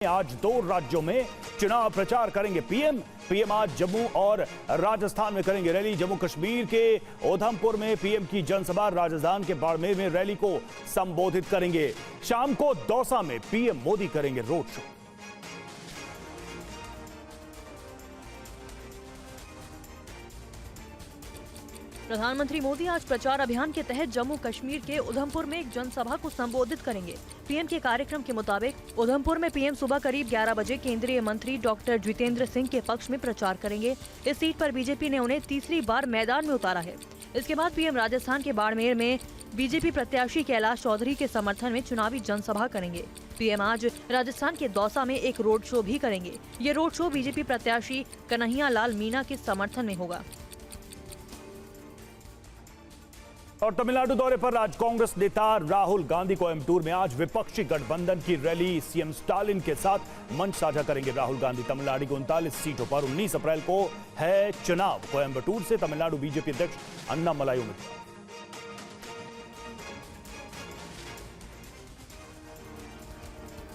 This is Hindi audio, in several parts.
आज 2 राज्यों में चुनाव प्रचार करेंगे पीएम आज जम्मू और राजस्थान में करेंगे रैली। जम्मू कश्मीर के उधमपुर में पीएम की जनसभा, राजस्थान के बाड़मेर में रैली को संबोधित करेंगे। शाम को दौसा में पीएम मोदी करेंगे रोड शो। प्रधानमंत्री मोदी आज प्रचार अभियान के तहत जम्मू कश्मीर के उधमपुर में एक जनसभा को संबोधित करेंगे। पीएम के कार्यक्रम के मुताबिक उधमपुर में पीएम सुबह करीब 11 बजे केंद्रीय मंत्री डॉक्टर जितेंद्र सिंह के पक्ष में प्रचार करेंगे। इस सीट पर बीजेपी ने उन्हें तीसरी बार मैदान में उतारा है। इसके बाद पीएम राजस्थान के बाड़मेर में बीजेपी प्रत्याशी कैलाश चौधरी के समर्थन में चुनावी जनसभा करेंगे। पीएम आज राजस्थान के दौसा में एक रोड शो भी करेंगे। ये रोड शो बीजेपी प्रत्याशी कन्हैया लाल मीणा के समर्थन में होगा। और तमिलनाडु दौरे पर आज कांग्रेस नेता राहुल गांधी कोयम्बटूर में आज विपक्षी गठबंधन की रैली सीएम स्टालिन के साथ मंच साझा करेंगे। राहुल गांधी तमिलनाडु की 39 सीटों पर 19 अप्रैल को है चुनाव। कोयम्बटूर से तमिलनाडु बीजेपी अध्यक्ष अन्नामलाई उम्मीदवार।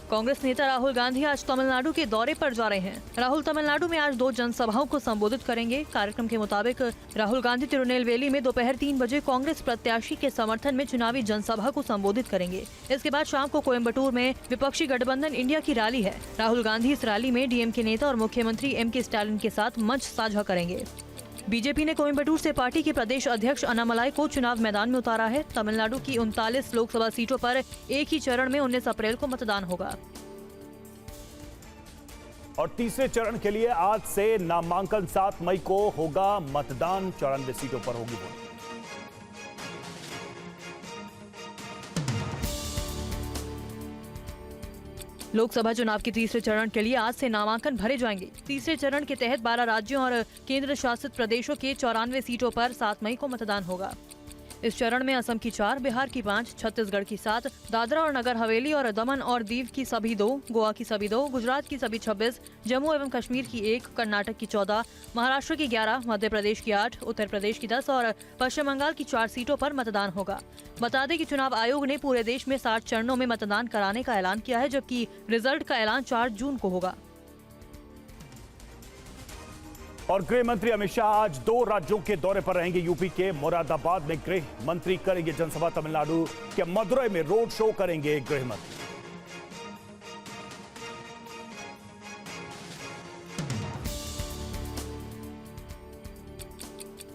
कांग्रेस नेता राहुल गांधी आज तमिलनाडु के दौरे पर जा रहे हैं। राहुल तमिलनाडु में आज 2 जनसभाओं को संबोधित करेंगे। कार्यक्रम के मुताबिक राहुल गांधी तिरुनेलवेली में दोपहर 3 बजे कांग्रेस प्रत्याशी के समर्थन में चुनावी जनसभा को संबोधित करेंगे। इसके बाद शाम को कोयम्बटूर में विपक्षी गठबंधन इंडिया की रैली है। राहुल गांधी इस रैली में डीएमके नेता और मुख्यमंत्री एमके स्टालिन के साथ मंच साझा करेंगे। बीजेपी ने कोयम्बटूर से पार्टी के प्रदेश अध्यक्ष अन्नामलाई को चुनाव मैदान में उतारा है। तमिलनाडु की 39 लोकसभा सीटों पर एक ही चरण में 19 अप्रैल को मतदान होगा। और तीसरे चरण के लिए आज से नामांकन, 7 मई को होगा मतदान। 94 सीटों पर होगी वोट। लोकसभा चुनाव के तीसरे चरण के लिए आज से नामांकन भरे जाएंगे। तीसरे चरण के तहत 12 राज्यों और केंद्र शासित प्रदेशों के 94 सीटों पर 7 मई को मतदान होगा। इस चरण में असम की 4, बिहार की 5, छत्तीसगढ़ की 7, दादरा और नगर हवेली और दमन और दीव की सभी 2, गोवा की सभी 2, गुजरात की सभी 26, जम्मू एवं कश्मीर की 1, कर्नाटक की 14, महाराष्ट्र की 11, मध्य प्रदेश की 8, उत्तर प्रदेश की 10 और पश्चिम बंगाल की 4 सीटों पर मतदान होगा। बता दें कि चुनाव आयोग ने पूरे देश में 60 चरणों में मतदान कराने का ऐलान किया है, जबकि रिजल्ट का ऐलान 4 जून को होगा। और गृह मंत्री अमित शाह आज 2 राज्यों के दौरे पर रहेंगे। यूपी के मुरादाबाद में गृह मंत्री करेंगे जनसभा। तमिलनाडु के मदुरई में रोड शो करेंगे गृह मंत्री।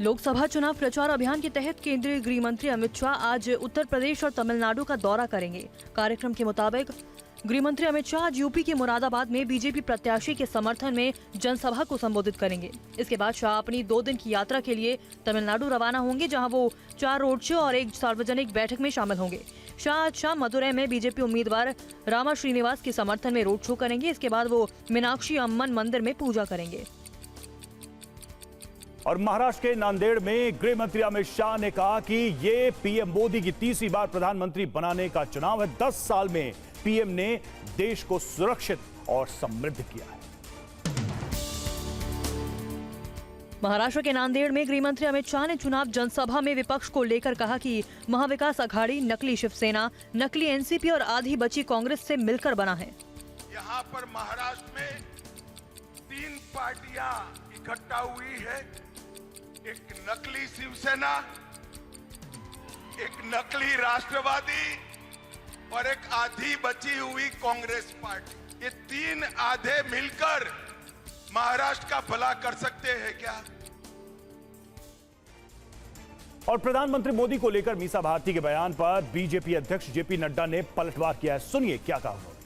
लोकसभा चुनाव प्रचार अभियान के तहत केंद्रीय गृह मंत्री अमित शाह आज उत्तर प्रदेश और तमिलनाडु का दौरा करेंगे। कार्यक्रम के मुताबिक गृह मंत्री अमित शाह आज यूपी के मुरादाबाद में बीजेपी प्रत्याशी के समर्थन में जनसभा को संबोधित करेंगे। इसके बाद शाह अपनी 2 दिन की यात्रा के लिए तमिलनाडु रवाना होंगे, जहां वो 4 रोड शो और एक सार्वजनिक बैठक में शामिल होंगे। शाह आज शाम मदुरई में बीजेपी उम्मीदवार रामा श्रीनिवास के समर्थन में रोड शो करेंगे। इसके बाद वो मीनाक्षी अम्मन मंदिर में पूजा करेंगे। और महाराष्ट्र के नांदेड़ में गृह मंत्री अमित शाह ने कहा कि ये पीएम मोदी की तीसरी बार प्रधानमंत्री बनाने का चुनाव है। 10 साल में पीएम ने देश को सुरक्षित और समृद्ध किया है। महाराष्ट्र के नांदेड़ में गृह मंत्री अमित शाह ने चुनाव जनसभा में विपक्ष को लेकर कहा कि महाविकास अघाड़ी नकली शिवसेना, नकली एनसीपी और आधी बची कांग्रेस से मिलकर बना है। यहाँ पर महाराष्ट्र में 3 पार्टियां इकट्ठा हुई है। एक नकली शिवसेना, एक नकली राष्ट्रवादी और एक आधी बची हुई कांग्रेस पार्टी। ये 3 आधे मिलकर महाराष्ट्र का भला कर सकते हैं क्या? और प्रधानमंत्री मोदी को लेकर मीसा भारती के बयान पर बीजेपी अध्यक्ष जेपी नड्डा ने पलटवार किया है। सुनिए क्या कहा उन्होंने।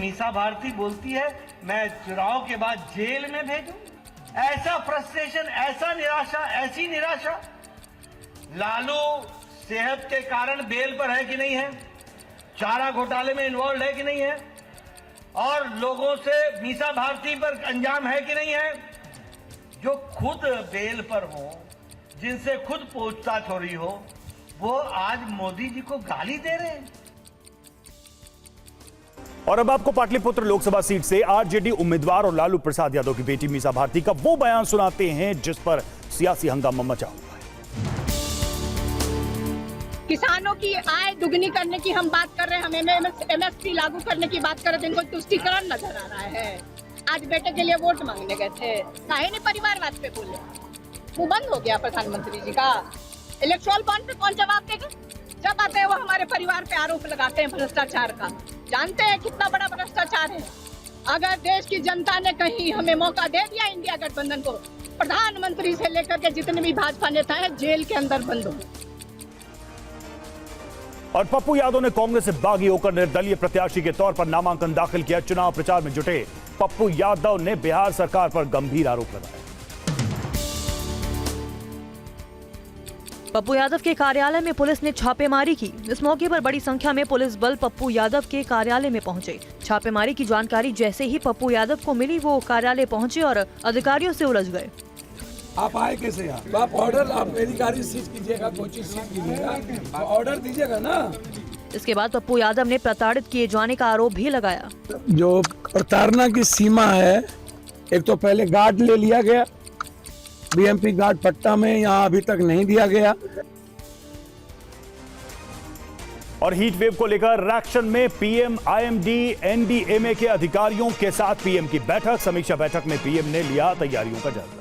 मीसा भारती बोलती है मैं चुनाव के बाद जेल में भेजूं। ऐसा फ्रस्ट्रेशन, ऐसा निराशा, ऐसी निराशा। लालू सेहत के कारण बेल पर है कि नहीं है, चारा घोटाले में इन्वॉल्व है कि नहीं है, और लोगों से मीसा भारती पर अंजाम है कि नहीं है। जो खुद बेल पर हो, जिनसे खुद पूछताछ हो रही हो, वो आज मोदी जी को गाली दे रहे हैं। और अब आपको पाटलिपुत्र लोकसभा सीट से आरजेडी उम्मीदवार और लालू प्रसाद यादव की बेटी मीसा भारती का वो बयान सुनाते हैं जिस पर सियासी हंगामा मचा हुआ है। किसानों की आय दुगनी करने की हम बात कर रहे हैं, हम MSP लागू करने की बात कर रहे थे, इनको तुष्टीकरण नजर आ रहा है। आज बेटे के लिए वोट मांगने गए थे, काहे नहीं परिवारवाद पे बोले? वो बंद हो गया प्रधानमंत्री जी का। इलेक्ट्रल बॉन्ड पे कौन जवाब देगा? जब आते हैं वो हमारे परिवार पे आरोप लगाते हैं भ्रष्टाचार का। जानते हैं कितना बड़ा भ्रष्टाचार है। अगर देश की जनता ने कहीं हमें मौका दे दिया इंडिया गठबंधन को, प्रधानमंत्री से लेकर के जितने भी भाजपा नेता हैं जेल के अंदर बंद हो। और पप्पू यादव ने कांग्रेस से बागी होकर निर्दलीय प्रत्याशी के तौर पर नामांकन दाखिल किया। चुनाव प्रचार में जुटे पप्पू यादव ने बिहार सरकार पर गंभीर आरोप लगाया। पप्पू यादव के कार्यालय में पुलिस ने छापेमारी की। इस मौके पर बड़ी संख्या में पुलिस बल पप्पू यादव के कार्यालय में पहुंचे। छापेमारी की जानकारी जैसे ही पप्पू यादव को मिली, वो कार्यालय पहुंचे और अधिकारियों से उलझ गए। आप आए कैसे यहाँ? आप ऑर्डर, आप मेरी गाड़ी सीज कीजिएगा, कोई चीज सीज कीजिएगा, ऑर्डर दीजिएगा ना। इसके बाद पप्पू यादव ने प्रताड़ित किए जाने का आरोप भी लगाया। जो प्रताड़ना की सीमा है, एक तो पहले गार्ड ले लिया गया, BMP गार्ड पट्टा में यहाँ अभी तक नहीं दिया गया। और हीट वेव को लेकर एक्शन में PM, IMD, NDMA के अधिकारियों के साथ PM की बैठक। समीक्षा बैठक में PM ने लिया तैयारियों का जायजा।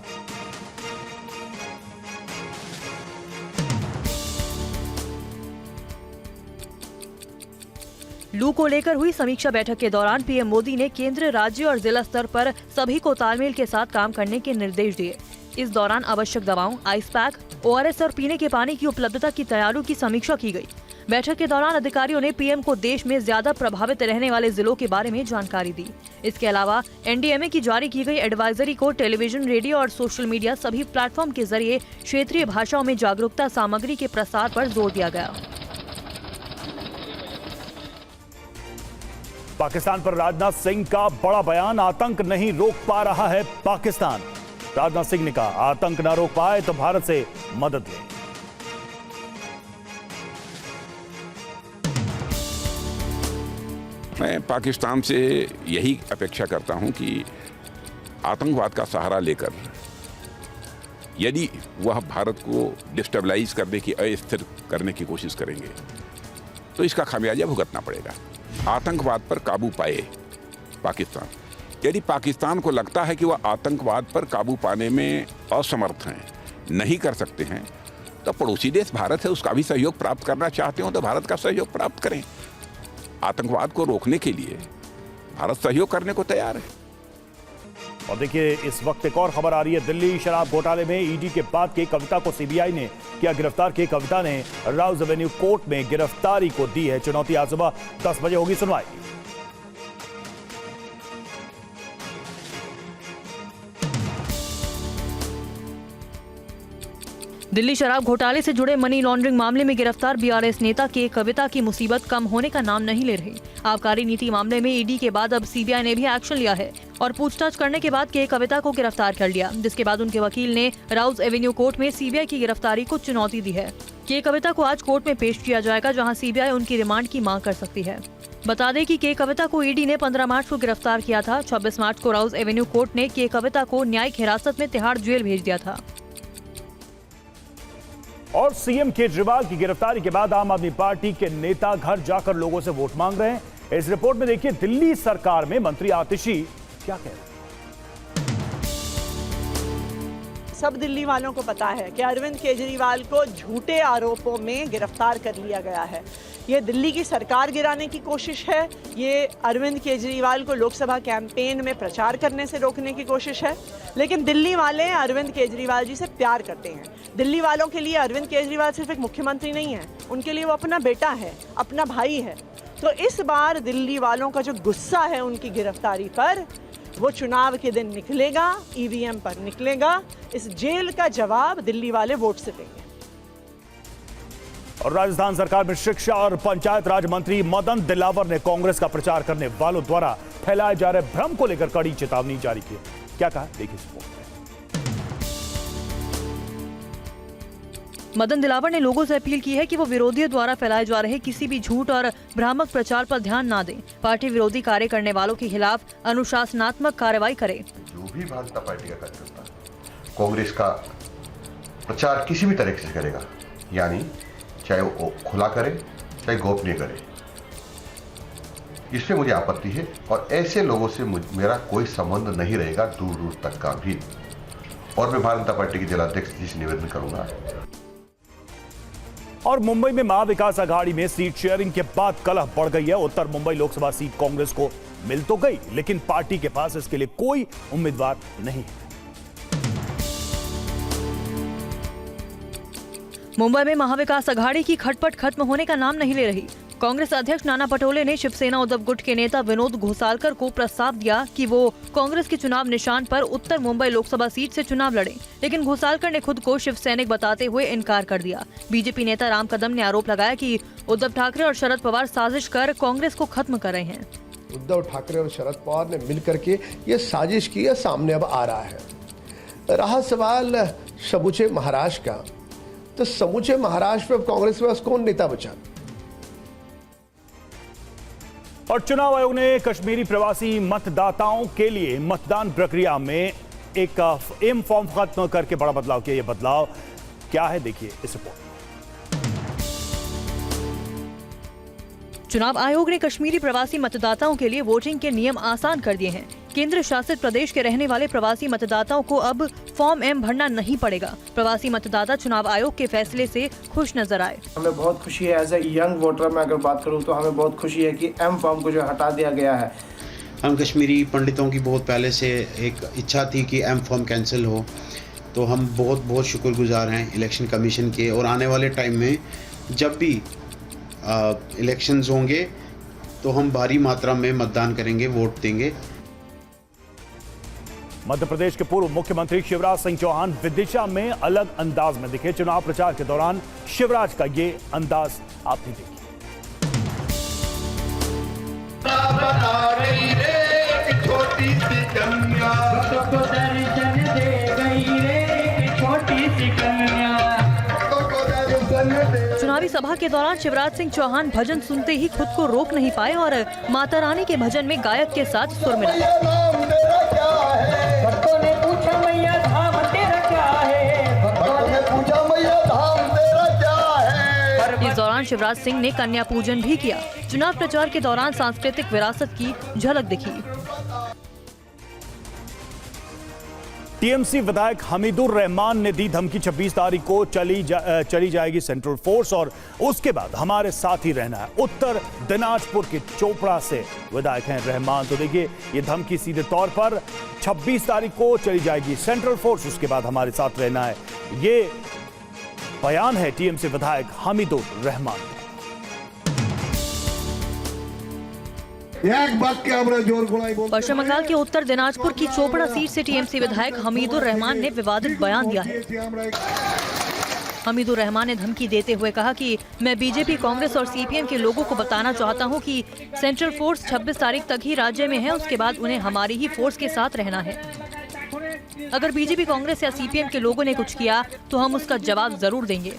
लू को लेकर हुई समीक्षा बैठक के दौरान PM मोदी ने केंद्र, राज्य और जिला स्तर पर सभी को तालमेल के साथ काम करने के निर्देश दिए। इस दौरान आवश्यक दवाओं, आइस पैक, ORS और पीने के पानी की उपलब्धता की तैयारियों की समीक्षा की गई। बैठक के दौरान अधिकारियों ने PM को देश में ज्यादा प्रभावित रहने वाले जिलों के बारे में जानकारी दी। इसके अलावा NDMA की जारी की गई एडवाइजरी को टेलीविजन, रेडियो और सोशल मीडिया सभी प्लेटफॉर्म के जरिए क्षेत्रीय भाषाओं में जागरूकता सामग्री के प्रसार पर जोर दिया गया। पाकिस्तान पर राजनाथ सिंह का बड़ा बयान। आतंक नहीं रोक पा रहा है पाकिस्तान। राजनाथ सिंह ने कहा, आतंक ना रोक पाए तो भारत से मदद लें। मैं पाकिस्तान से यही अपेक्षा करता हूं कि आतंकवाद का सहारा लेकर यदि वह भारत को डिस्टेबलाइज करने की, अस्थिर करने की कोशिश करेंगे तो इसका खामियाजा भुगतना पड़ेगा। आतंकवाद पर काबू पाए पाकिस्तान। यदि पाकिस्तान को लगता है कि वह आतंकवाद पर काबू पाने में असमर्थ हैं, नहीं कर सकते हैं, तो पड़ोसी देश भारत है, उसका भी सहयोग प्राप्त करना चाहते हो तो भारत का सहयोग प्राप्त करें। आतंकवाद को रोकने के लिए भारत सहयोग करने को तैयार है। और देखिए, इस वक्त एक और खबर आ रही है। दिल्ली शराब घोटाले में ईडी के बाद के कविता को CBI ने किया गिरफ्तार। की कविता ने राउज एवेन्यू कोर्ट में गिरफ्तारी को दी है चुनौती। आज सुबह 10 बजे होगी सुनवाई। दिल्ली शराब घोटाले से जुड़े मनी लॉन्ड्रिंग मामले में गिरफ्तार BRS नेता के कविता की मुसीबत कम होने का नाम नहीं ले रही। आबकारी नीति मामले में ईडी के बाद अब CBI ने भी एक्शन लिया है और पूछताछ करने के बाद के कविता को गिरफ्तार कर लिया, जिसके बाद उनके वकील ने राउज एवेन्यू कोर्ट में CBI की गिरफ्तारी को चुनौती दी है। के कविता को आज कोर्ट में पेश किया जाएगा, जहाँ CBI उनकी रिमांड की मांग कर सकती है। बता दें कि के कविता को ईडी ने 15 मार्च को गिरफ्तार किया था। 26 मार्च को राउज एवेन्यू कोर्ट ने के कविता को न्यायिक हिरासत में तिहाड़ जेल भेज दिया था। और CM केजरीवाल की गिरफ्तारी के बाद आम आदमी पार्टी के नेता घर जाकर लोगों से वोट मांग रहे हैं। इस रिपोर्ट में देखिए, दिल्ली सरकार में मंत्री आतिशी क्या कह रहे हैं। सब दिल्ली वालों को पता है कि अरविंद केजरीवाल को झूठे आरोपों में गिरफ्तार कर लिया गया है। ये दिल्ली की सरकार गिराने की कोशिश है। ये अरविंद केजरीवाल को लोकसभा कैंपेन में प्रचार करने से रोकने की कोशिश है। लेकिन दिल्ली वाले अरविंद केजरीवाल जी से प्यार करते हैं। दिल्ली वालों के लिए अरविंद केजरीवाल सिर्फ एक मुख्यमंत्री नहीं है, उनके लिए वो अपना बेटा है, अपना भाई है। तो इस बार दिल्ली वालों का जो गुस्सा है उनकी गिरफ्तारी पर, वो चुनाव के दिन निकलेगा, EVM पर निकलेगा। इस जेल का जवाब दिल्ली वाले वोट से देंगे। और राजस्थान सरकार में शिक्षा और पंचायत राज मंत्री मदन दिलावर ने कांग्रेस का प्रचार करने वालों द्वारा फैलाए जा रहे भ्रम को लेकर कड़ी चेतावनी जारी की। क्या कहा, देखिए इस रिपोर्ट में। मदन दिलावर ने लोगों से अपील की है कि वो विरोधियों द्वारा फैलाए जा रहे किसी भी झूठ और भ्रामक प्रचार पर ध्यान ना दें। पार्टी विरोधी कार्य करने वालों के खिलाफ अनुशासनात्मक कार्रवाई करे। जो भी भाजपा पार्टी का कार्यकर्ता कांग्रेस का प्रचार किसी भी तरीके से करेगा, यानी चाहे वो खुला करे चाहे गोपनीय करे, इसमें मुझे आपत्ति है और ऐसे लोगों से मेरा कोई संबंध नहीं रहेगा दूर दूर तक का भी। और मैं भारतीय जनता पार्टी के जिलाध्यक्ष जी से निवेदन करूंगा। और मुंबई में महाविकास आघाड़ी में सीट शेयरिंग के बाद कलह बढ़ गई है। उत्तर मुंबई लोकसभा सीट कांग्रेस को मिल तो गई, लेकिन पार्टी के पास इसके लिए कोई उम्मीदवार नहीं है। मुंबई में महाविकास आघाड़ी की खटपट खत्म होने का नाम नहीं ले रही। कांग्रेस अध्यक्ष नाना पटोले ने शिवसेना उद्धव गुट के नेता विनोद घोसालकर को प्रस्ताव दिया कि वो कांग्रेस के चुनाव निशान पर उत्तर मुंबई लोकसभा सीट से चुनाव लड़ें, लेकिन घोसालकर ने खुद को शिवसैनिक बताते हुए इनकार कर दिया। बीजेपी नेता राम कदम ने आरोप लगाया कि उद्धव ठाकरे और शरद पवार साजिश कर कांग्रेस को खत्म कर रहे हैं। उद्धव ठाकरे और शरद पवार ने मिलकर के ये साजिश की है, सामने अब आ रहा है। रहा सवाल समूचे महाराष्ट्र का, तो समूचे महाराष्ट्र में कांग्रेस के पास कौन नेता बचा? और चुनाव आयोग ने कश्मीरी प्रवासी मतदाताओं के लिए मतदान प्रक्रिया में एक एम फॉर्म खत्म करके बड़ा बदलाव किया। यह बदलाव क्या है, देखिए इस रिपोर्ट। चुनाव आयोग ने कश्मीरी प्रवासी मतदाताओं के लिए वोटिंग के नियम आसान कर दिए हैं। केंद्र शासित प्रदेश के रहने वाले प्रवासी मतदाताओं को अब फॉर्म एम भरना नहीं पड़ेगा। प्रवासी मतदाता चुनाव आयोग के फैसले से खुश नजर आए। हमें बहुत खुशी है, एज ए यंग वोटर में अगर बात करूं तो हमें बहुत खुशी है कि एम फॉर्म को जो हटा दिया गया है। हम कश्मीरी पंडितों की बहुत पहले से एक इच्छा थी कि एम फॉर्म कैंसिल हो, तो हम बहुत बहुत शुक्रगुजार हैं इलेक्शन कमीशन के। और आने वाले टाइम में जब भी इलेक्शंस होंगे तो हम भारी मात्रा में मतदान करेंगे, वोट देंगे। मध्य प्रदेश के पूर्व मुख्यमंत्री शिवराज सिंह चौहान विदिशा में अलग अंदाज में दिखे। चुनाव प्रचार के दौरान शिवराज का ये अंदाज आप भी देखिए। छोटी सी कन्या को दर्शन दे गई रे, छोटी सी कन्या। चुनावी सभा के दौरान शिवराज सिंह चौहान भजन सुनते ही खुद को रोक नहीं पाए और माता रानी के भजन में गायक के साथ सुर मिलाए। भक्तों ने पूछा मैया धाम तेरा क्या है, भक्तों ने पूछा मैया धाम तेरा क्या है। इस दौरान शिवराज सिंह ने कन्या पूजन भी किया। चुनाव प्रचार के दौरान सांस्कृतिक विरासत की झलक दिखी। टीएमसी विधायक हमीदुर रहमान ने दी धमकी, 26 तारीख को चली जाएगी सेंट्रल फोर्स और उसके बाद हमारे साथ ही रहना है। उत्तर दिनाजपुर के चोपड़ा से विधायक हैं रहमान। तो देखिए ये धमकी सीधे तौर पर 26 तारीख को चली जाएगी सेंट्रल फोर्स, उसके बाद हमारे साथ रहना है। ये बयान है टीएमसी विधायक हमीदुर रहमान का। पश्चिम बंगाल के उत्तर दिनाजपुर की चोपड़ा सीट से टीएमसी विधायक हमीदुर रहमान ने विवादित बयान दिया है। हमीदुर रहमान ने धमकी देते हुए कहा कि मैं बीजेपी, कांग्रेस और सीपीएम के लोगों को बताना चाहता हूं कि सेंट्रल फोर्स 26 तारीख तक ही राज्य में है, उसके बाद उन्हें हमारी ही फोर्स के साथ रहना है। अगर बीजेपी, कांग्रेस या सीपीएम के लोगों ने कुछ किया तो हम उसका जवाब जरूर देंगे।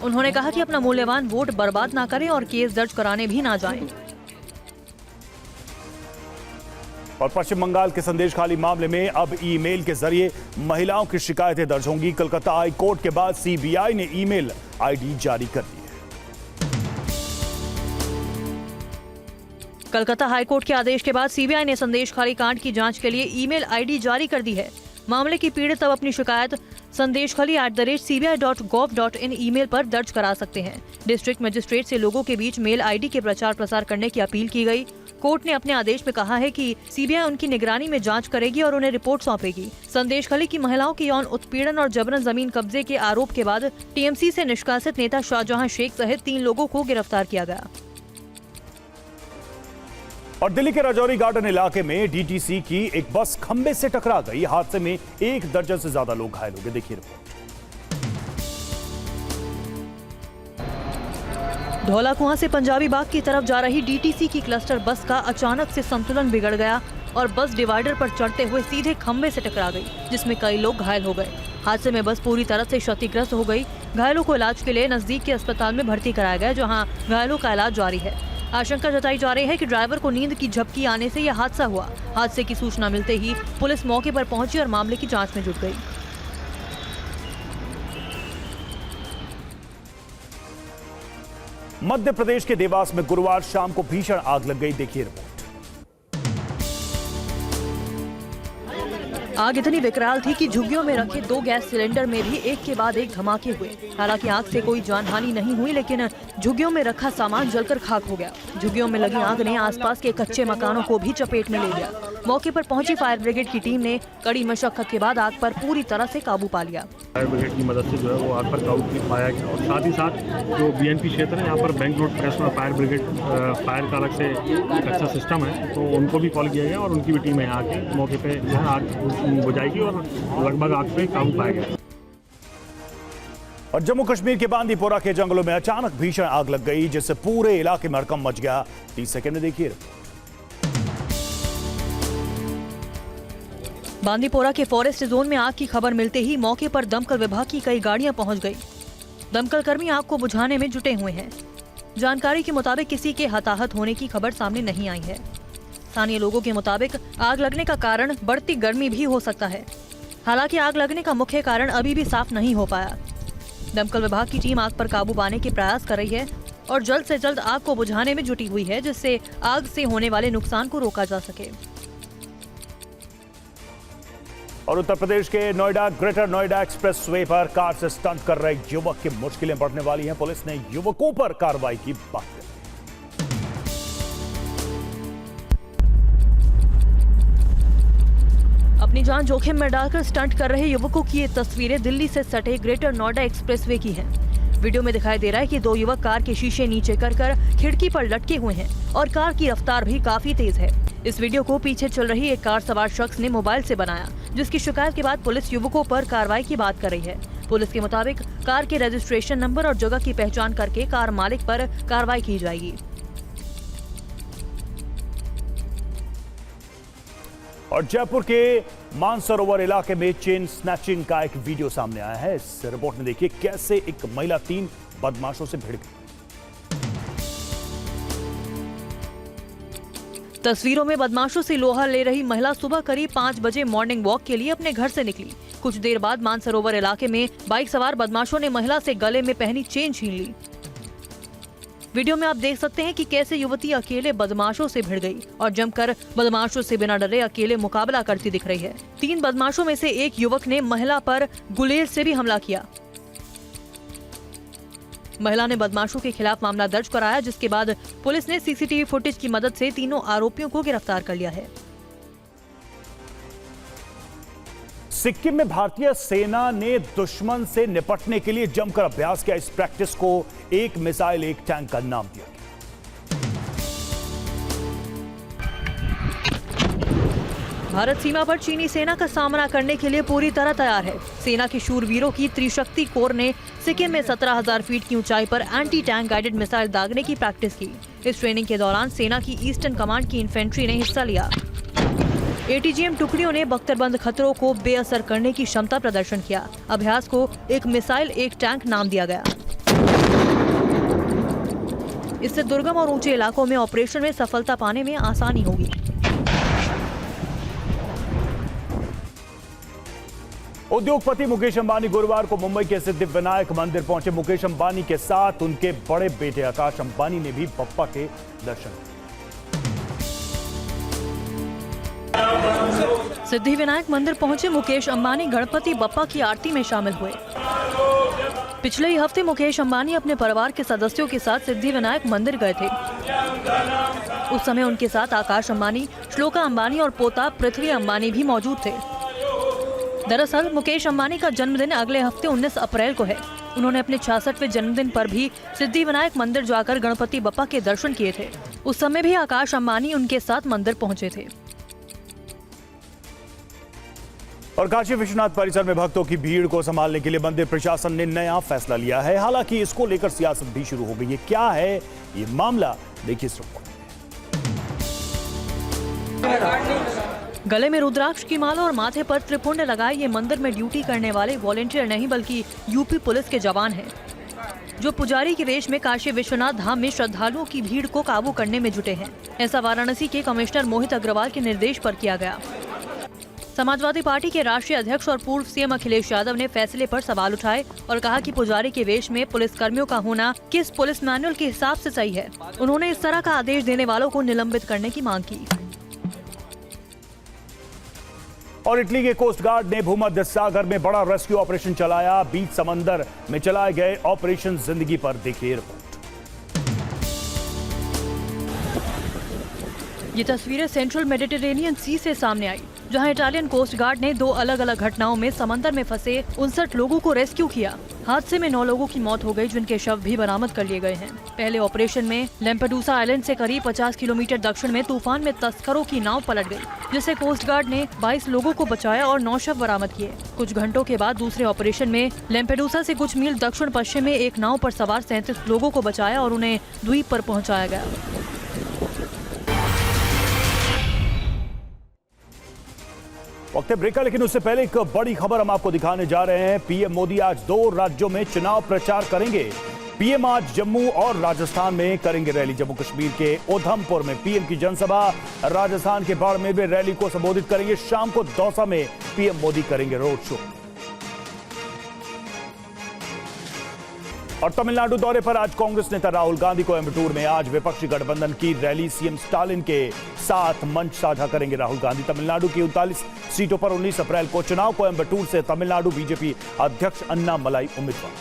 उन्होंने कहा कि अपना मूल्यवान वोट बर्बाद ना करें और केस दर्ज कराने भी ना जाएं। और पश्चिम बंगाल के संदेशखाली मामले में अब ईमेल के जरिए महिलाओं की शिकायतें दर्ज होंगी। कलकत्ता हाई कोर्ट के बाद सीबीआई ने ईमेल आईडी जारी कर दी है। कलकत्ता हाई कोर्ट के आदेश के बाद सीबीआई ने संदेशखाली कांड की जांच के लिए ईमेल आईडी जारी कर दी है। मामले की पीड़ित अब अपनी शिकायत संदेशखाली@cbi.gov.in ईमेल पर दर्ज करा सकते हैं। डिस्ट्रिक्ट मजिस्ट्रेट से लोगों के बीच मेल आईडी के प्रचार प्रसार करने की अपील की गई। कोर्ट ने अपने आदेश में कहा है कि सीबीआई उनकी निगरानी में जांच करेगी और उन्हें रिपोर्ट सौंपेगी। संदेशखाली की महिलाओं की यौन उत्पीड़न और जबरन जमीन कब्जे के आरोप के बाद टीएमसी से निष्कासित नेता शाहजहां शेख सहित 3 लोगों को गिरफ्तार किया गया। और दिल्ली के राजौरी गार्डन इलाके में डीटीसी की एक बस खंबे से टकरा गई। हादसे में 1 दर्जन से ज्यादा लोग घायल हो गए। देखिए रिपोर्ट। धौला कुआं से पंजाबी बाग की तरफ जा रही डीटीसी की क्लस्टर बस का अचानक से संतुलन बिगड़ गया और बस डिवाइडर पर चढ़ते हुए सीधे खंबे से टकरा गई, जिसमें कई लोग घायल हो गए। हादसे में बस पूरी तरह से क्षतिग्रस्त हो गई। घायलों को इलाज के लिए नजदीक के अस्पताल में भर्ती कराया गया, जहां घायलों का इलाज जारी है। आशंका जताई जा रही है कि ड्राइवर को नींद की झपकी आने से यह हादसा हुआ। हादसे की सूचना मिलते ही पुलिस मौके पर पहुंची और मामले की जांच में जुट गई। मध्य प्रदेश के देवास में गुरुवार शाम को भीषण आग लग गई। देखिए रिपोर्ट। आग इतनी विकराल थी कि झुग्गियों में रखे 2 गैस सिलेंडर में भी एक के बाद एक धमाके हुए। हालांकि आग से कोई जानहानि नहीं हुई, लेकिन झुग्गियों में रखा सामान जलकर खाक हो गया। झुग्गियों में लगी आग ने आसपास के कच्चे मकानों को भी चपेट में ले लिया। मौके पर पहुंची फायर ब्रिगेड की टीम ने कड़ी मशक्कत के बाद आग पर पूरी तरह से काबू पा लिया। फायर ब्रिगेड की मदद से जो है वो आग पर काबू पाया गया और साथ ही साथ जो बीएनपी क्षेत्र है यहाँ पर बैंक रोड प्रेस में फायर ब्रिगेड फायर का अलग से एक अच्छा सिस्टम है, तो उनको भी कॉल किया गया और उनकी भी टीम है आके मौके पे जो है आग बुझाएगी और लगभग आग पे काबू पाया गया। और जम्मू कश्मीर के बांदीपोरा के जंगलों में अचानक भीषण आग लग गई, जिससे पूरे इलाके में हड़कंप मच गया। 30 सेकंड में देखिए। बांदीपोरा के फॉरेस्ट जोन में आग की खबर मिलते ही मौके पर दमकल विभाग की कई गाड़ियां पहुंच गई। दमकल कर्मी आग को बुझाने में जुटे हुए हैं। जानकारी के मुताबिक किसी के हताहत होने की खबर सामने नहीं आई है। स्थानीय लोगों के मुताबिक आग लगने का कारण बढ़ती गर्मी भी हो सकता है। हालांकि आग लगने का मुख्य कारण अभी भी साफ नहीं हो पाया। दमकल विभाग की टीम आग पर काबू पाने के प्रयास कर रही है और जल्द से जल्द आग को बुझाने में जुटी हुई है, जिससे आग से होने वाले नुकसान को रोका जा सके। और उत्तर प्रदेश के Noida greater Noida express way पर कार से स्टंट कर रहे युवक की मुश्किलें बढ़ने वाली हैं। पुलिस ने युवकों पर कार्रवाई की बात की। अपनी जान जोखिम में डालकर स्टंट कर रहे युवकों की ये तस्वीरें दिल्ली से सटे ग्रेटर नोएडा एक्सप्रेसवे की हैं। वीडियो में दिखाई दे रहा है कि 2 युवक कार के शीशे नीचे कर खिड़की पर लटके हुए हैं और कार की रफ्तार भी काफी तेज है। इस वीडियो को पीछे चल रही एक कार सवार शख्स ने मोबाइल से बनाया, जिसकी शिकायत के बाद पुलिस युवकों पर कार्रवाई की बात कर रही है। पुलिस के मुताबिक कार के रजिस्ट्रेशन नंबर और जगह की पहचान करके कार मालिक पर कार्रवाई की जाएगी। और जयपुर के मानसरोवर इलाके में चेन स्नैचिंग का एक वीडियो सामने आया है। इस रिपोर्ट में देखिए कैसे एक महिला 3 बदमाशों से भिड़ गई। तस्वीरों में बदमाशों से लोहा ले रही महिला सुबह करीब 5 बजे मॉर्निंग वॉक के लिए अपने घर से निकली। कुछ देर बाद मानसरोवर इलाके में बाइक सवार बदमाशों ने महिला से गले में पहनी चेन छीन ली। वीडियो में आप देख सकते हैं कि कैसे युवती अकेले बदमाशों से भिड़ गई और जमकर बदमाशों से बिना डरे अकेले मुकाबला करती दिख रही है। 3 बदमाशों में से एक युवक ने महिला पर गुलेल से भी हमला किया। महिला ने बदमाशों के खिलाफ मामला दर्ज कराया, जिसके बाद पुलिस ने सीसीटीवी फुटेज की मदद से तीनों आरोपियों को गिरफ्तार कर लिया है। सिक्किम में भारतीय सेना ने दुश्मन से निपटने के लिए जमकर अभ्यास किया। इस प्रैक्टिस को एक मिसाइल एक टैंक का नाम दिया गया। भारत सीमा पर चीनी सेना का सामना करने के लिए पूरी तरह तैयार है। सेना के शूरवीरों की त्रिशक्ति कोर ने सिक्किम में 17,000 फीट की ऊंचाई पर एंटी टैंक गाइडेड मिसाइल दागने की प्रैक्टिस की। इस ट्रेनिंग के दौरान सेना की ईस्टर्न कमांड की इन्फेंट्री ने हिस्सा लिया। एटीजीएम टुकड़ियों ने बख्तरबंद खतरों को बेअसर करने की क्षमता प्रदर्शन किया। अभ्यास को एक मिसाइल एक टैंक नाम दिया गया। इससे दुर्गम और ऊंचे इलाकों में ऑपरेशन में सफलता पाने में आसानी होगी। उद्योगपति मुकेश अंबानी गुरुवार को मुंबई के सिद्धिविनायक मंदिर पहुंचे। मुकेश अंबानी के साथ उनके बड़े बेटे आकाश अंबानी ने भी बप्पा के दर्शन किए। सिद्धिविनायक मंदिर पहुंचे मुकेश अंबानी गणपति बप्पा की आरती में शामिल हुए। पिछले ही हफ्ते मुकेश अंबानी अपने परिवार के सदस्यों के साथ सिद्धिविनायक मंदिर गए थे। उस समय उनके साथ आकाश अंबानी, श्लोका अंबानी और पोता पृथ्वी अंबानी भी मौजूद थे। दरअसल मुकेश अंबानी का जन्मदिन अगले हफ्ते 19 अप्रैल को है। उन्होंने अपने 66वें जन्मदिन पर भी सिद्धिविनायक मंदिर जाकर गणपति बप्पा के दर्शन किए थे। उस समय भी आकाश अंबानी उनके साथ मंदिर पहुंचे थे। और काशी विश्वनाथ परिसर में भक्तों की भीड़ को संभालने के लिए मंदिर प्रशासन ने नया फैसला लिया है। हालांकि इसको लेकर सियासत भी शुरू हो गई है। क्या है ये मामला, देखिए इस रिपोर्ट में। गले में रुद्राक्ष की माला और माथे पर त्रिपुंड लगाए ये मंदिर में ड्यूटी करने वाले वॉलेंटियर नहीं बल्कि यूपी पुलिस के जवान हैं, जो पुजारी के वेश में काशी विश्वनाथ धाम में श्रद्धालुओं की भीड़ को काबू करने में जुटे हैं। ऐसा वाराणसी के कमिश्नर मोहित अग्रवाल के निर्देश पर किया गया। समाजवादी पार्टी के राष्ट्रीय अध्यक्ष और पूर्व सीएम अखिलेश यादव ने फैसले पर सवाल उठाए और कहा कि पुजारी के वेश में पुलिस कर्मियों का होना किस पुलिस मैनुअल के हिसाब से सही है। उन्होंने इस तरह का आदेश देने वालों को निलंबित करने की मांग की। और इटली के कोस्ट गार्ड ने भूमध्य सागर में बड़ा रेस्क्यू ऑपरेशन चलाया। बीच समंदर में चलाए गए ऑपरेशन जिंदगी पर देखिए रिपोर्ट। ये तस्वीरें सेंट्रल मेडिटेरेनियन सी से सामने आई, जहां इटालियन कोस्ट गार्ड ने 2 अलग-अलग घटनाओं में समंदर में फंसे 59 लोगों को रेस्क्यू किया। हादसे में 9 लोगों की मौत हो गई, जिनके शव भी बरामद कर लिए गए हैं। पहले ऑपरेशन में लैम्पेडूसा आइलैंड से करीब 50 किलोमीटर दक्षिण में तूफान में तस्करों की नाव पलट गई, जिससे कोस्ट गार्ड ने 22 लोगों को बचाया और 9 शव बरामद किए। कुछ घंटों के बाद दूसरे ऑपरेशन में लैम्पेडूसा से कुछ मील दक्षिण पश्चिम में एक नाव पर सवार 37 लोगों को बचाया और उन्हें द्वीप पर पहुँचाया गया। वक्त है ब्रेक का, लेकिन उससे पहले एक बड़ी खबर हम आपको दिखाने जा रहे हैं। पीएम मोदी आज 2 राज्यों में चुनाव प्रचार करेंगे। पीएम आज जम्मू और राजस्थान में करेंगे रैली। जम्मू कश्मीर के उधमपुर में पीएम की जनसभा, राजस्थान के बाड़मेर में रैली को संबोधित करेंगे। शाम को दौसा में पीएम मोदी करेंगे रोड शो। और तमिलनाडु दौरे पर आज कांग्रेस नेता राहुल गांधी कोयम्बटूर में आज विपक्षी गठबंधन की रैली सीएम स्टालिन के साथ मंच साझा करेंगे राहुल गांधी। तमिलनाडु की 39 सीटों पर 19 अप्रैल को चुनाव। कोयम्बटूर से तमिलनाडु बीजेपी अध्यक्ष अन्नामलाई उम्मीदवार।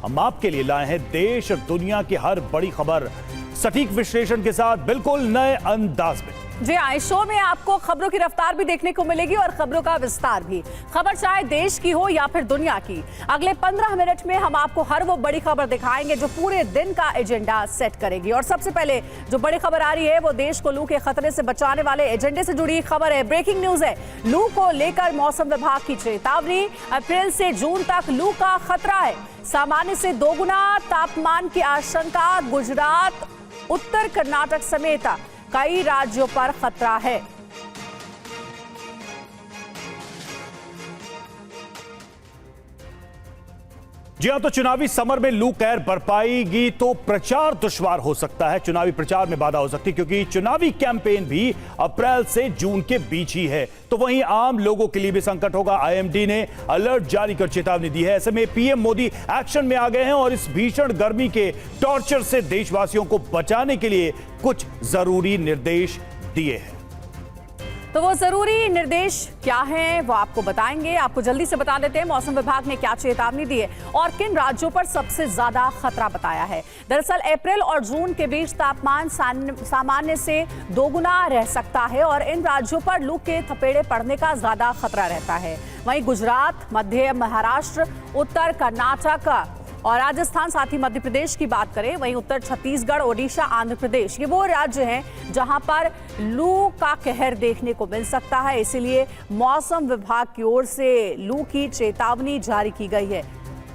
हम आपके लिए लाए हैं देश और दुनिया की हर बड़ी खबर सटीक विश्लेषण के साथ, बिल्कुल नए अंदाज में। जी हाँ, इस शो में आपको खबरों की रफ्तार भी देखने को मिलेगी और खबरों का विस्तार भी। खबर चाहे देश की हो या फिर दुनिया की, अगले 15 मिनट में हम आपको हर वो बड़ी खबर दिखाएंगे जो पूरे दिन का एजेंडा सेट करेगी। और सबसे पहले जो बड़ी खबर आ रही है वो देश को लू के खतरे से बचाने वाले एजेंडे से जुड़ी खबर है। ब्रेकिंग न्यूज है, लू को लेकर मौसम विभाग की चेतावनी। अप्रैल से जून तक लू का खतरा है। सामान्य से 2 गुना तापमान की आशंका। गुजरात, उत्तर कर्नाटक समेत कई राज्यों पर खतरा है। जी हां, तो चुनावी समर में लू कहर बरपाएगी तो प्रचार दुश्वार हो सकता है। चुनावी प्रचार में बाधा हो सकती है, क्योंकि चुनावी कैंपेन भी अप्रैल से जून के बीच ही है। तो वहीं आम लोगों के लिए भी संकट होगा। आईएमडी ने अलर्ट जारी कर चेतावनी दी है। ऐसे में पीएम मोदी एक्शन में आ गए हैं और इस भीषण गर्मी के टॉर्चर से देशवासियों को बचाने के लिए कुछ जरूरी निर्देश दिए हैं। तो वो जरूरी निर्देश क्या हैं वो आपको बताएंगे। आपको जल्दी से बता देते हैं मौसम विभाग ने क्या चेतावनी दी है और किन राज्यों पर सबसे ज्यादा खतरा बताया है। दरअसल अप्रैल और जून के बीच तापमान सामान्य से 2 गुना रह सकता है और इन राज्यों पर लू के थपेड़े पड़ने का ज्यादा खतरा रहता है। वहीं गुजरात, मध्य महाराष्ट्र, उत्तर कर्नाटक और राजस्थान, साथ ही मध्य प्रदेश की बात करें, वहीं उत्तर छत्तीसगढ़, ओडिशा, आंध्र प्रदेश, ये वो राज्य हैं जहां पर लू का कहर देखने को मिल सकता है। इसीलिए मौसम विभाग की ओर से लू की चेतावनी जारी की गई है।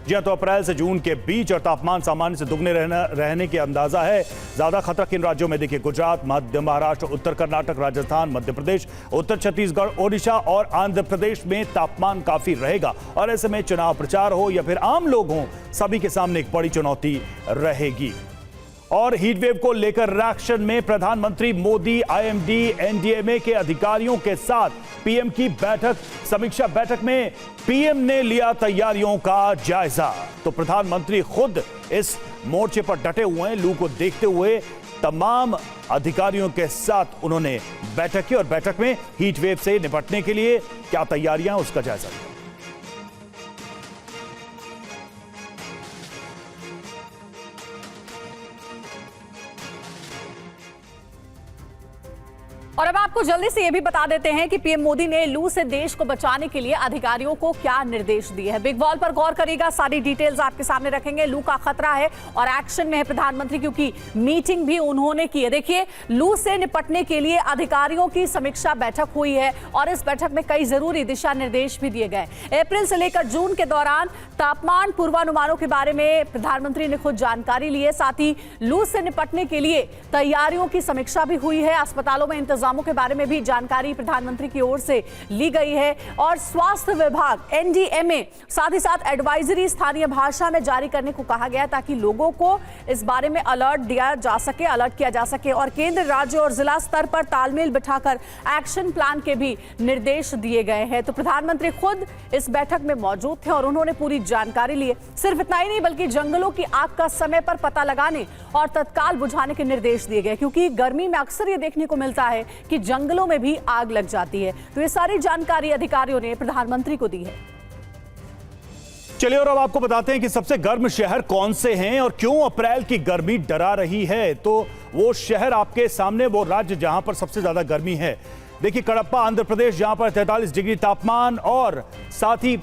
जी हां, तो अप्रैल से जून के बीच और तापमान सामान्य से दुगने रहने के अंदाजा है। ज्यादा खतरा किन राज्यों में देखिए, गुजरात, मध्य महाराष्ट्र, उत्तर कर्नाटक, राजस्थान, मध्य प्रदेश, उत्तर छत्तीसगढ़, ओडिशा और आंध्र प्रदेश में तापमान काफी रहेगा। और ऐसे में चुनाव प्रचार हो या फिर आम लोग हों, सभी के सामने एक बड़ी चुनौती रहेगी। और हीटवेव को लेकर रिएक्शन में प्रधानमंत्री मोदी आईएमडी एनडीएमए के अधिकारियों के साथ पीएम की बैठक। समीक्षा बैठक में पीएम ने लिया तैयारियों का जायजा। तो प्रधानमंत्री खुद इस मोर्चे पर डटे हुए हैं। लू को देखते हुए तमाम अधिकारियों के साथ उन्होंने बैठक की और बैठक में हीटवेव से निपटने के लिए क्या तैयारियां उसका जायजा लिया। और अब आपको जल्दी से ये भी बता देते हैं कि पीएम मोदी ने लू से देश को बचाने के लिए अधिकारियों को क्या निर्देश दिए हैं। बिग बॉल पर गौर करेगा, सारी डिटेल्स आपके सामने रखेंगे। लू का खतरा है और एक्शन में है प्रधानमंत्री, क्योंकि मीटिंग भी उन्होंने की है। देखिए, लू से निपटने के लिए अधिकारियों की समीक्षा बैठक हुई है और इस बैठक में कई जरूरी दिशा निर्देश भी दिए गए। अप्रैल से लेकर जून के दौरान तापमान पूर्वानुमानों के बारे में प्रधानमंत्री ने खुद जानकारी ली है। साथ ही लू से निपटने के लिए तैयारियों की समीक्षा भी हुई है। अस्पतालों में इंतजाम कामों के बारे में भी जानकारी प्रधानमंत्री की ओर से ली गई है। और स्वास्थ्य विभाग एनडीएमए साथ ही साथ एडवाइजरी स्थानीय भाषा में जारी करने को कहा गया ताकि लोगों को इस बारे में अलर्ट किया जा सके और केंद्र, राज्य और जिला स्तर पर तालमेल बिठाकर एक्शन प्लान के भी निर्देश दिए गए हैं। तो प्रधानमंत्री खुद इस बैठक में मौजूद थे और उन्होंने पूरी जानकारी ली। सिर्फ इतना ही नहीं बल्कि जंगलों की आग का समय पर पता लगाने और तत्काल बुझाने के निर्देश दिए गए, क्योंकि गर्मी में अक्सर ये देखने को मिलता है कि जंगलों में भी आग लग जाती है। तो ये सारी जानकारी अधिकारियों ने प्रधानमंत्री को दी है। चलिए और अब आपको बताते हैं कि सबसे गर्म शहर कौन से हैं और क्यों अप्रैल की गर्मी डरा रही है। तो वो शहर आपके सामने, वो राज्य जहां पर सबसे ज्यादा गर्मी है, देखिए कडप्पा आंध्र प्रदेश जहां पर 43 डिग्री तापमान, और साथ ही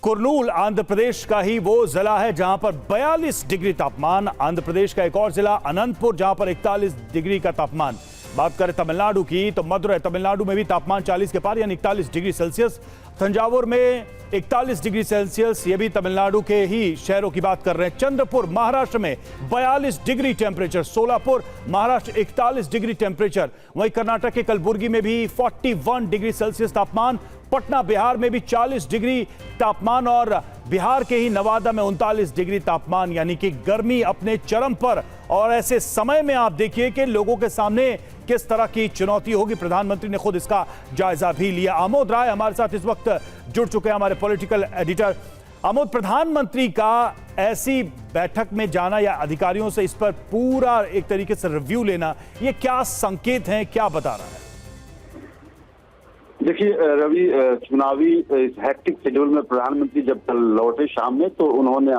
कुर्नूल आंध्र प्रदेश का ही वो जिला है जहां पर 42 डिग्री तापमान। आंध्र प्रदेश का एक और जिला अनंतपुर जहां पर 41 डिग्री का तापमान। बात करें तमिलनाडु की तो मदुरै तमिलनाडु में भी तापमान 40 के पार यानी 41 डिग्री सेल्सियस। तंजावुर में 41 डिग्री सेल्सियस, ये भी तमिलनाडु के ही शहरों की बात कर रहे हैं। चंद्रपुर महाराष्ट्र में 42 degree temperature, Solapur Maharashtra 41 degree temperature, वहीं कर्नाटक के कलबुर्गी में भी 41 डिग्री सेल्सियस तापमान, पटना बिहार में भी 40 डिग्री तापमान और बिहार के ही नवादा में 39 डिग्री तापमान, यानी कि गर्मी अपने चरम पर। और ऐसे समय में आप देखिए कि लोगों के सामने किस तरह की चुनौती होगी। प्रधानमंत्री ने खुद इसका जायजा भी लिया। आमोद राय हमारे साथ इस वक्त जुड़ चुके हैं, हमारे पॉलिटिकल एडिटर। आमोद, प्रधानमंत्री का ऐसी बैठक में जाना या अधिकारियों से इस पर पूरा एक तरीके से रिव्यू लेना, ये क्या संकेत है, क्या बता रहा है? देखिए रवि, चुनावी इस हेक्टिक शेड्यूल में प्रधानमंत्री जब कल लौटे शाम में तो उन्होंने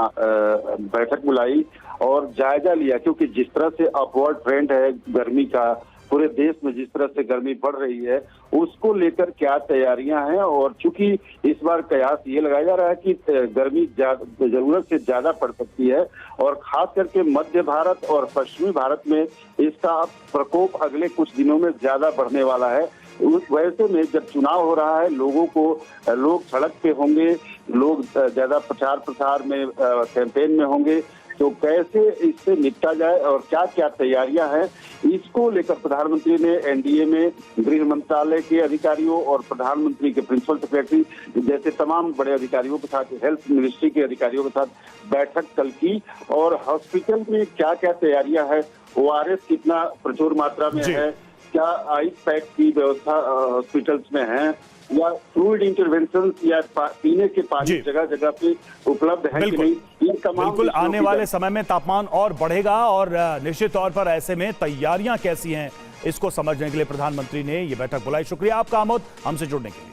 बैठक बुलाई और जायजा लिया, क्योंकि जिस तरह से अपवर्ड ट्रेंड है गर्मी का, पूरे देश में जिस तरह से गर्मी बढ़ रही है, उसको लेकर क्या तैयारियां हैं। और चूंकि इस बार कयास ये लगाया जा रहा है कि गर्मी जरूरत से ज्यादा पड़ सकती है और खास करके मध्य भारत और पश्चिमी भारत में इसका प्रकोप अगले कुछ दिनों में ज्यादा बढ़ने वाला है। उस वैसे में जब चुनाव हो रहा है, लोग सड़क पे होंगे, लोग ज्यादा प्रचार प्रसार में कैंपेन में होंगे, तो कैसे इससे निपटा जाए और क्या क्या तैयारियां हैं, इसको लेकर प्रधानमंत्री ने एनडीए में गृह मंत्रालय के अधिकारियों और प्रधानमंत्री के प्रिंसिपल सेक्रेटरी जैसे तमाम बड़े अधिकारियों के साथ, हेल्थ मिनिस्ट्री के अधिकारियों के साथ बैठक कल की। और हॉस्पिटल में क्या क्या तैयारियां है, ORS कितना प्रचुर मात्रा में है, क्या आइस पैक की व्यवस्था हॉस्पिटल्स में है, या फ्लूइड इंटरवेंशन या पीने के पानी जगह जगह पे उपलब्ध है कि नहीं, ये तमाम बिल्कुल आने वाले समय में तापमान और बढ़ेगा और निश्चित तौर पर ऐसे में तैयारियां कैसी हैं इसको समझने के लिए प्रधानमंत्री ने ये बैठक बुलाई। शुक्रिया आपका आमोद, हमसे जुड़ने के लिए।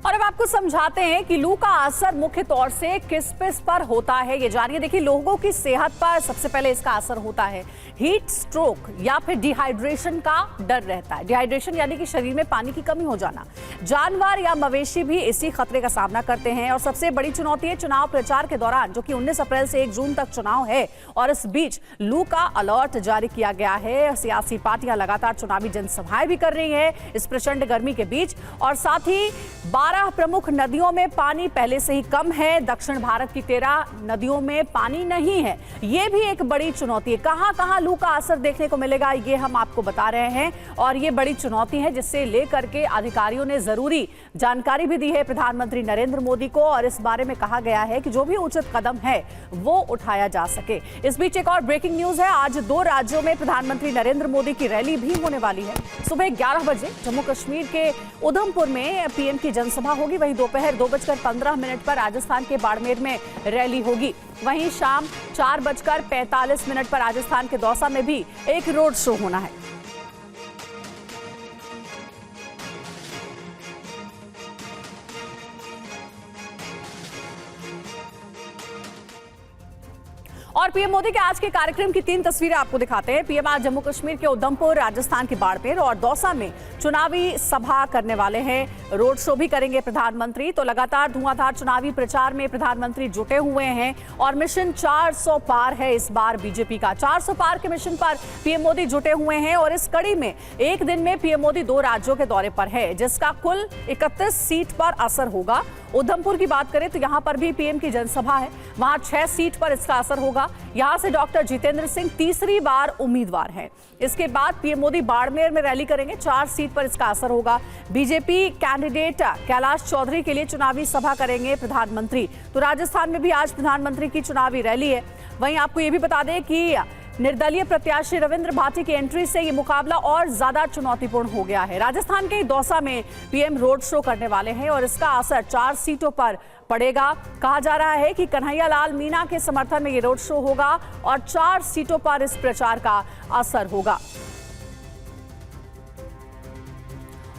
और अब आपको समझाते हैं कि लू का असर मुख्य तौर से किस किस पर होता है, ये जानिए। देखिए, लोगों की सेहत पर सबसे पहले इसका असर होता है हीट स्ट्रोक या फिर डिहाइड्रेशन का डर रहता है। डिहाइड्रेशन यानी कि शरीर में पानी की कमी हो जाना। जानवर या मवेशी भी इसी खतरे का सामना करते हैं। और सबसे बड़ी चुनौती है चुनाव प्रचार के दौरान, जो कि 19 अप्रैल से 1 जून तक चुनाव है और इस बीच लू का अलर्ट जारी किया गया है। सियासी पार्टियां लगातार चुनावी जनसभाएं भी कर रही है इस प्रचंड गर्मी के बीच। और साथ ही 12 प्रमुख नदियों में पानी पहले से ही कम है। दक्षिण भारत की 13 नदियों में पानी नहीं है। ये भी एक बड़ी चुनौती है। कहां कहां लू का असर देखने को मिलेगा, ये हम आपको बता रहे हैं। और ये बड़ी चुनौती है जिससे लेकर के अधिकारियों ने जरूरी जानकारी भी दी है प्रधानमंत्री नरेंद्र मोदी को। और इस बारे में कहा गया है कि जो भी उचित कदम है वो उठाया जा सके। इस बीच एक और ब्रेकिंग न्यूज है। आज 2 राज्यों में प्रधानमंत्री नरेंद्र मोदी की रैली भी होने वाली है। सुबह 11 बजे जम्मू कश्मीर के उधमपुर में पीएम की जनसभा होगी। वहीं दोपहर 2:15 पर राजस्थान के बाड़मेर में रैली होगी। वहीं शाम 4:45 पर राजस्थान के दौसा में भी एक रोड शो होना है। और पीएम मोदी के आज के कार्यक्रम की 3 तस्वीरें आपको दिखाते हैं। पीएम आज जम्मू कश्मीर के उधमपुर, राजस्थान के बाड़मेर और दौसा में चुनावी सभा करने वाले हैं, रोड शो भी करेंगे प्रधानमंत्री। तो लगातार धुआंधार चुनावी प्रचार में प्रधानमंत्री जुटे हुए हैं और मिशन 400 पार है इस बार बीजेपी का। 400 पार के मिशन पर पीएम मोदी जुटे हुए हैं और इस कड़ी में एक दिन में पीएम मोदी 2 राज्यों के दौरे पर है, जिसका कुल 31 सीट पर असर होगा। उधमपुर की बात करें तो यहां पर भी पीएम की जनसभा है, वहां 6 सीट पर इसका असर होगा। यहां से डॉक्टर जितेंद्र सिंह तीसरी बार उम्मीदवार हैं। इसके बाद पीएम मोदी बाड़मेर में रैली करेंगे, 4 सीट पर इसका असर होगा। बीजेपी कैंडिडेट कैलाश चौधरी के लिए चुनावी सभा करेंगे प्रधानमंत्री। तो राजस्थान में भी आज प्रधानमंत्री की चुनावी रैली है। वहीं आपको यह भी बता दें कि निर्दलीय प्रत्याशी रविंद्र भाटी की एंट्री से ये मुकाबला और ज्यादा चुनौतीपूर्ण हो गया है। राजस्थान के दौसा में पीएम रोड शो करने वाले हैं और इसका असर 4 सीटों पर पड़ेगा। कहा जा रहा है कि कन्हैया लाल मीणा के समर्थन में ये रोड शो होगा और 4 सीटों पर इस प्रचार का असर होगा।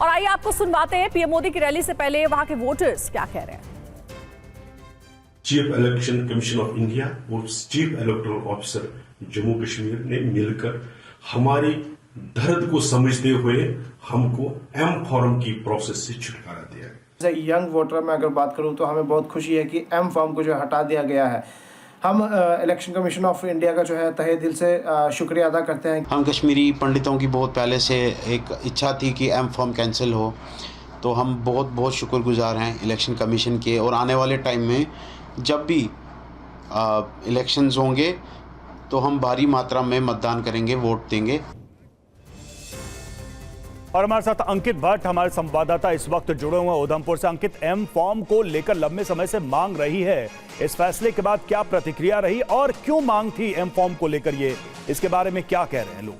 और आइए आपको सुनवाते हैं पीएम मोदी की रैली से पहले वहां के वोटर्स क्या कह रहे हैं। Chief election commission of India और chief electoral officer Jammu Kashmir ने मिलकर हमारी दर्द को समझते हुए हमको एम फॉर्म की प्रोसेस से छुटकारा दिया। एज ए यंग वोटर में अगर बात करूं तो हमें बहुत खुशी है कि एम फॉर्म को जो हटा दिया गया है। हम इलेक्शन कमीशन ऑफ इंडिया का जो है तहे दिल से शुक्रिया अदा करते हैं। हम कश्मीरी पंडितों की बहुत पहले से एक इच्छा थी कि एम फॉर्म कैंसिल हो, तो हम बहुत शुक्रगुजार हैं इलेक्शन कमीशन के। और आने वाले टाइम में जब भी इलेक्शंस होंगे तो हम भारी मात्रा में मतदान करेंगे, वोट देंगे। और हमारे साथ अंकित भट्ट हमारे संवाददाता इस वक्त जुड़े हुए हैं उधमपुर से। अंकित, एम फॉर्म को लेकर लंबे समय से मांग रही है, इस फैसले के बाद क्या प्रतिक्रिया रही और क्यों मांग थी एम फॉर्म को लेकर, ये इसके बारे में क्या कह रहे हैं लोग?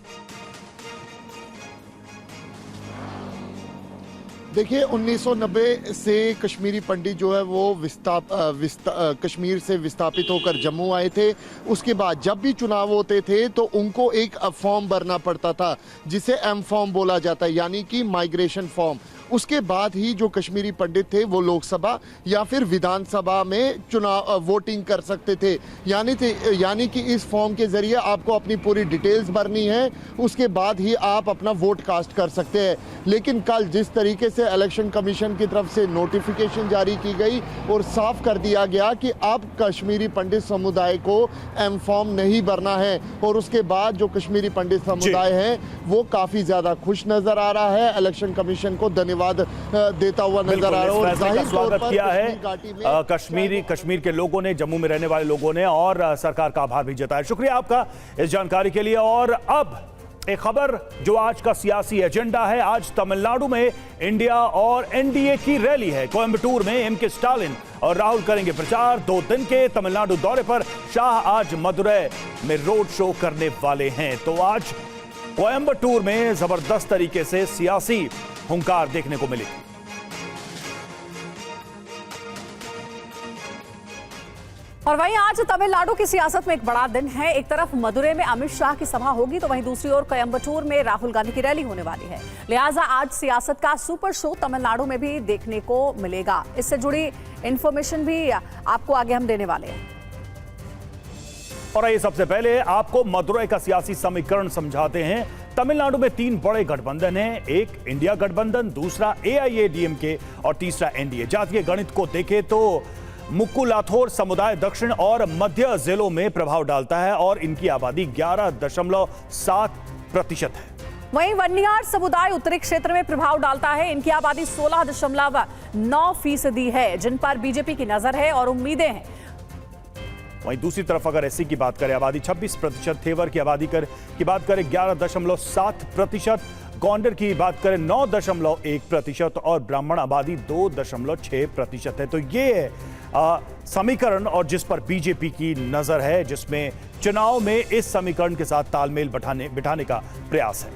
देखिए 1990 से कश्मीरी पंडित जो है वो कश्मीर से विस्थापित होकर जम्मू आए थे। उसके बाद जब भी चुनाव होते थे तो उनको एक फॉर्म भरना पड़ता था जिसे एम फॉर्म बोला जाता है, यानी कि माइग्रेशन फॉर्म। उसके बाद ही जो कश्मीरी पंडित थे वो लोकसभा या फिर विधानसभा में चुनाव वोटिंग कर सकते थे। यानी कि इस फॉर्म के जरिए आपको अपनी पूरी डिटेल्स भरनी है, उसके बाद ही आप अपना वोट कास्ट कर सकते हैं। लेकिन कल जिस तरीके से इलेक्शन कमीशन की तरफ से नोटिफिकेशन जारी की गई और साफ कर दिया गया कि अब कश्मीरी पंडित समुदाय को एम फॉर्म नहीं भरना है, और उसके बाद जो कश्मीरी पंडित समुदाय है वो काफी ज्यादा खुश नजर आ रहा है, इलेक्शन कमीशन को धन्यवाद देता हुआ नजर आ रहा है। फैसले का स्वागत किया है कश्मीर के लोगों ने, जम्मू में रहने वाले लोगों ने, और सरकार का आभार भी जताया। शुक्रिया आपका इस जानकारी के लिए। और अब एक खबर जो आज का सियासी एजेंडा है। आज तमिलनाडु में इंडिया और एनडीए की रैली है। कोयंबटूर में एमके स्टालिन और राहुल करेंगे प्रचार। 2 दिन के तमिलनाडु दौरे पर शाह आज मदुरै में रोड शो करने वाले हैं। तो आज कोयंबटूर में जबरदस्त तरीके से सियासी हुंकार देखने को मिली। और वहीं आज तमिलनाडु की सियासत में एक बड़ा दिन है। एक तरफ मदुरै में अमित शाह की सभा होगी तो वहीं दूसरी ओर कोयंबटूर में राहुल गांधी की रैली होने वाली है। लिहाजा आज सियासत का सुपर शो तमिलनाडु में भी देखने को मिलेगा। इससे जुड़ी इंफॉर्मेशन भी आपको आगे हम देने वाले हैं। और आइए सबसे पहले आपको मदुरै का सियासी समीकरण समझाते हैं। तमिलनाडु में 3 बड़े गठबंधन हैं, एक इंडिया गठबंधन, दूसरा AIADMK और तीसरा एनडीए। जातीय गणित को देखें तो मुक्कुलाथोर समुदाय दक्षिण और मध्य जिलों में प्रभाव डालता है और इनकी आबादी 11.7% है। वहीं वन्नियार समुदाय उत्तरी क्षेत्र में प्रभाव डालता है, इनकी आबादी 16.9% है, जिन पर बीजेपी की नजर है और उम्मीदें हैं। वहीं दूसरी तरफ अगर एससी की बात करें, आबादी 26%, थेवर की आबादी की बात करें 11.7%, गोंडर की बात करें 9.1% और ब्राह्मण आबादी 2.6% है। तो ये समीकरण और जिस पर बीजेपी की नजर है, जिसमें चुनाव में इस समीकरण के साथ तालमेल बिठाने का प्रयास है।